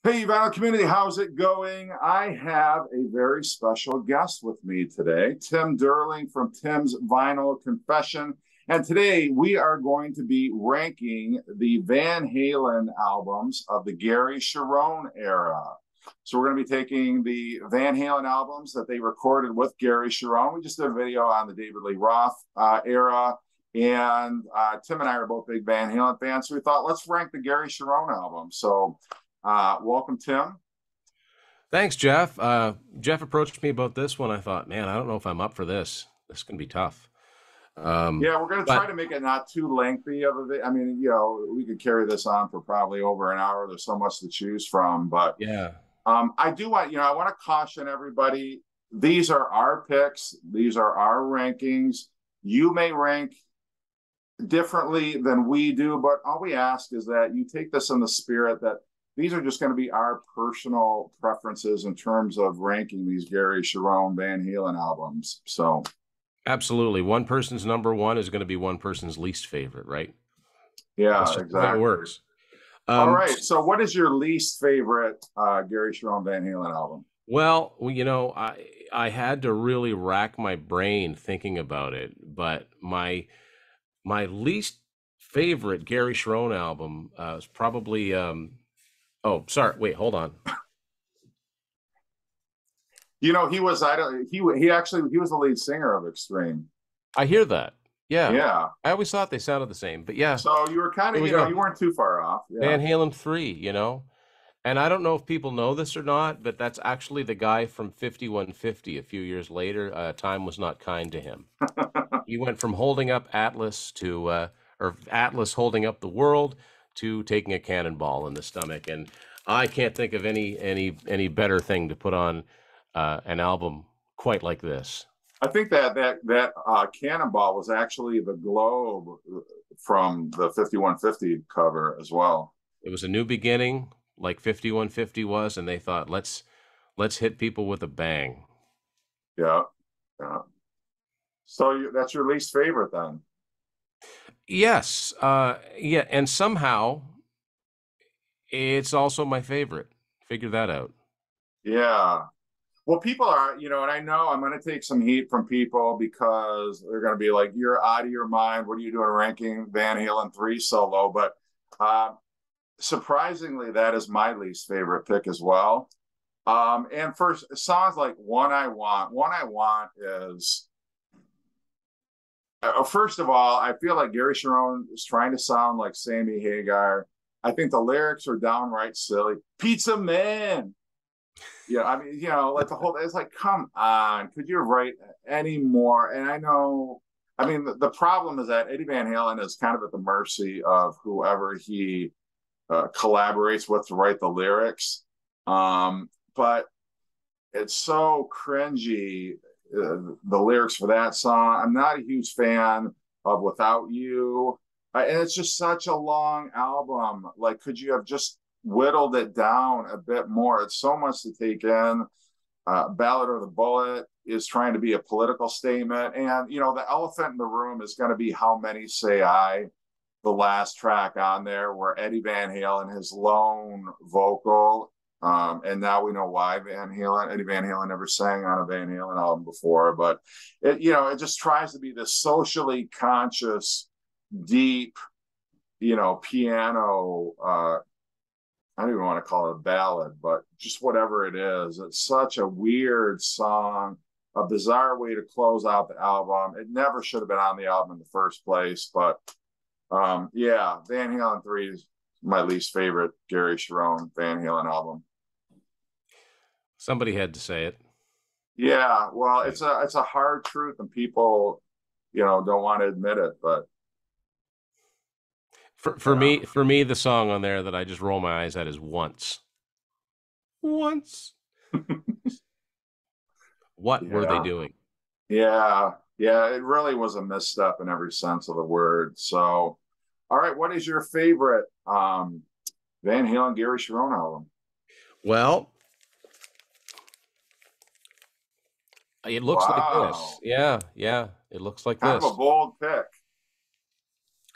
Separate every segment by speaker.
Speaker 1: Hey, vinyl community, how's it going? I have a very special guest with me today, Tim Durling from Tim's Vinyl Confession. And today we are going to be ranking the Van Halen albums of the Gary Cherone era. So we're going to be taking the Van Halen albums that they recorded with Gary Cherone. We just did a video on the David Lee Roth era. And Tim and I are both big Van Halen fans. So we thought, let's rank the Gary Cherone album. So welcome, Tim.
Speaker 2: Thanks, Jeff. Jeff approached me about this one. I thought, man, I don't know if I'm up for this. This can be tough.
Speaker 1: Yeah, we're going to try
Speaker 2: But
Speaker 1: to make it not too lengthy of a bit. I mean, we could carry this on for probably over an hour. There's so much to choose from. But
Speaker 2: yeah,
Speaker 1: I do want, I want to caution everybody. These are our picks. These are our rankings. You may rank differently than we do, but all we ask is that you take this in the spirit that these are just going to be our personal preferences in terms of ranking these Gary Cherone Van Halen albums. So,
Speaker 2: absolutely. One person's number one is going to be one person's least favorite, right? That's
Speaker 1: yeah,
Speaker 2: just how it
Speaker 1: exactly.
Speaker 2: works.
Speaker 1: All
Speaker 2: Um,
Speaker 1: right. So, what is your least favorite Gary Cherone Van Halen album?
Speaker 2: well, I had to really rack my brain thinking about it, but my least favorite Gary Cherone album is probably oh, sorry, wait, hold on.
Speaker 1: He was I don't he actually he was the lead singer of Extreme.
Speaker 2: I hear that. Yeah,
Speaker 1: Yeah.
Speaker 2: I always thought they sounded the same, but yeah,
Speaker 1: So you were kind
Speaker 2: here
Speaker 1: of
Speaker 2: we go.
Speaker 1: you weren't too far off. Yeah.
Speaker 2: Van Halen 3. And I don't know if people know this or not, but that's actually the guy from 5150 a few years later. Time was not kind to him. He went from holding up Atlas or Atlas holding up the world to taking a cannonball in the stomach. And I can't think of any better thing to put on an album quite like this.
Speaker 1: I think that cannonball was actually the globe from the 5150 cover as well.
Speaker 2: It was a new beginning, like 5150 was, and they thought, let's hit people with a bang.
Speaker 1: Yeah, yeah. So that's your least favorite then?
Speaker 2: Yes, yeah, and somehow it's also my favorite. Figure that out.
Speaker 1: Yeah. Well, people are, and I know I'm going to take some heat from people because they're going to be like, "You're out of your mind. What are you doing ranking Van Halen 3 so low?" But uh, surprisingly, that is my least favorite pick as well. And for songs like One I Want is first of all, I feel like Gary Cherone is trying to sound like Sammy Hagar. I think the lyrics are downright silly. Pizza Man. Yeah, I mean, like the whole, it's like, come on, could you write any more? And I know, I mean, the problem is that Eddie Van Halen is kind of at the mercy of whoever he collaborates with to write the lyrics. But it's so cringy, the lyrics for that song. I'm not a huge fan of Without You. And it's just such a long album. Like, could you have just whittled it down a bit more? It's so much to take in. Ballad or the Bullet is trying to be a political statement. And, the elephant in the room is going to be How Many Say I, the last track on there, where Eddie Van Halen, his lone vocal, and now we know why Eddie Van Halen never sang on a Van Halen album before, but it just tries to be this socially conscious, deep, piano, I don't even want to call it a ballad, but just whatever it is. It's such a weird song, a bizarre way to close out the album. It never should have been on the album in the first place. But yeah, Van Halen 3 is my least favorite Gary Cherone Van Halen album.
Speaker 2: Somebody had to say it.
Speaker 1: Yeah, well,
Speaker 2: Right.
Speaker 1: it's a hard truth, and people, don't want to admit it. But
Speaker 2: For
Speaker 1: yeah,
Speaker 2: me, the song on there that I just roll my eyes at is Once. Once. What were they
Speaker 1: yeah,
Speaker 2: doing?
Speaker 1: yeah. It really was a misstep in every sense of the word. So, all right, what is your favorite Van Halen Gary Cherone album?
Speaker 2: Well, it looks like this.
Speaker 1: Wow,
Speaker 2: Yeah, yeah, it looks like
Speaker 1: kind of a
Speaker 2: this.
Speaker 1: bold pick.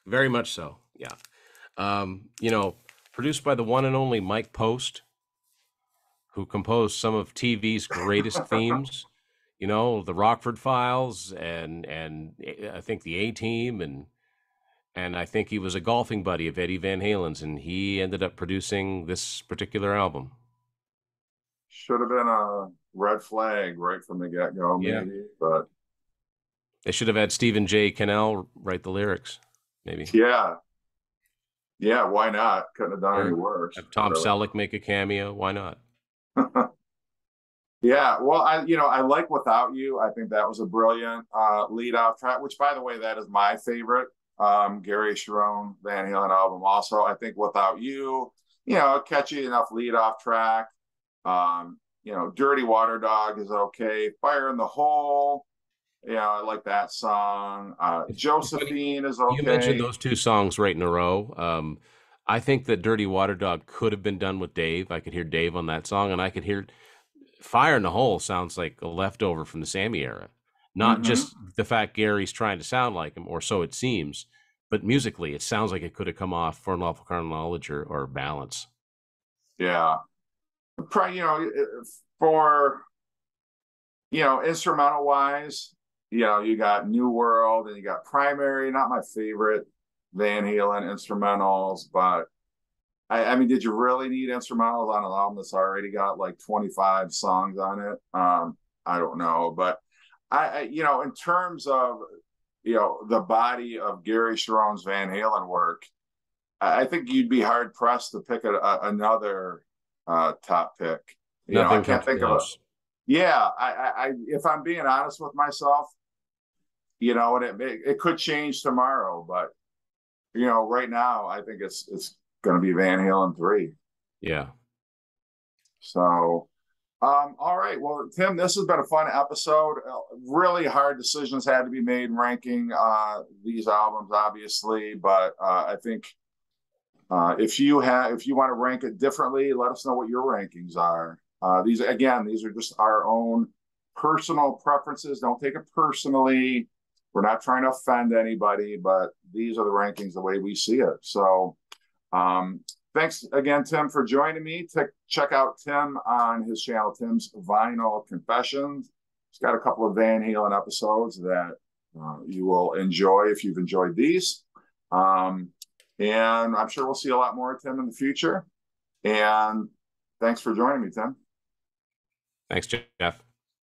Speaker 2: Very much so. Yeah. You know, produced by the one and only Mike Post. who composed some of TV's greatest themes. You know, the Rockford Files and I think the A Team and I think he was a golfing buddy of Eddie Van Halen's, and he ended up producing this particular album.
Speaker 1: Should have been a red flag right from the get go,
Speaker 2: Yeah.
Speaker 1: maybe. But
Speaker 2: They should have had Stephen J. Cannell write the lyrics, maybe.
Speaker 1: yeah, yeah, why not? Couldn't have done any
Speaker 2: Sure.
Speaker 1: worse,
Speaker 2: Have Tom
Speaker 1: really.
Speaker 2: Selleck make a cameo. Why not?
Speaker 1: Yeah, well, I like Without You. I think that was a brilliant lead off track, which, by the way, that is my favorite Gary Cherone Van Halen album. Also, I think Without You, a catchy enough lead off track. Dirty Water Dog is okay. Fire in the Hole, I like that song.
Speaker 2: It's funny.
Speaker 1: Josephine is
Speaker 2: You mentioned
Speaker 1: okay.
Speaker 2: those two songs right in a row. I think that Dirty Water Dog could have been done with Dave. I could hear Dave on that song, and I could hear Fire in the Hole sounds like a leftover from the Sammy era. Not
Speaker 1: Mm-hmm.
Speaker 2: just the fact Gary's trying to sound like him, or so it seems, but musically, it sounds like it could have come off for Unlawful Carnal Knowledge or Balance.
Speaker 1: Yeah. For instrumental wise, you got New World and you got Primary. Not my favorite Van Halen instrumentals, but I mean, did you really need instrumentals on an album that's already got like 25 songs on it? I don't know, but in terms of the body of Gary Cherone's Van Halen work, I think you'd be hard pressed to pick another top pick. I
Speaker 2: Nothing
Speaker 1: can't
Speaker 2: comes
Speaker 1: think of a.
Speaker 2: close.
Speaker 1: Yeah, if I'm being honest with myself, and it could change tomorrow, but right now I think it's going to be Van Halen 3.
Speaker 2: Yeah.
Speaker 1: So, all right. Well, Tim, this has been a fun episode. Really hard decisions had to be made in ranking these albums, obviously, but I think if you want to rank it differently, let us know what your rankings are. These are just our own personal preferences. Don't take it personally. We're not trying to offend anybody, but these are the rankings the way we see it. So thanks again, Tim, for joining me. Check out Tim on his channel, Tim's Vinyl Confessions. He's got a couple of Van Halen episodes that you will enjoy if you've enjoyed these. And I'm sure we'll see a lot more of Tim in the future. And thanks for joining me, Tim.
Speaker 2: Thanks, Jeff.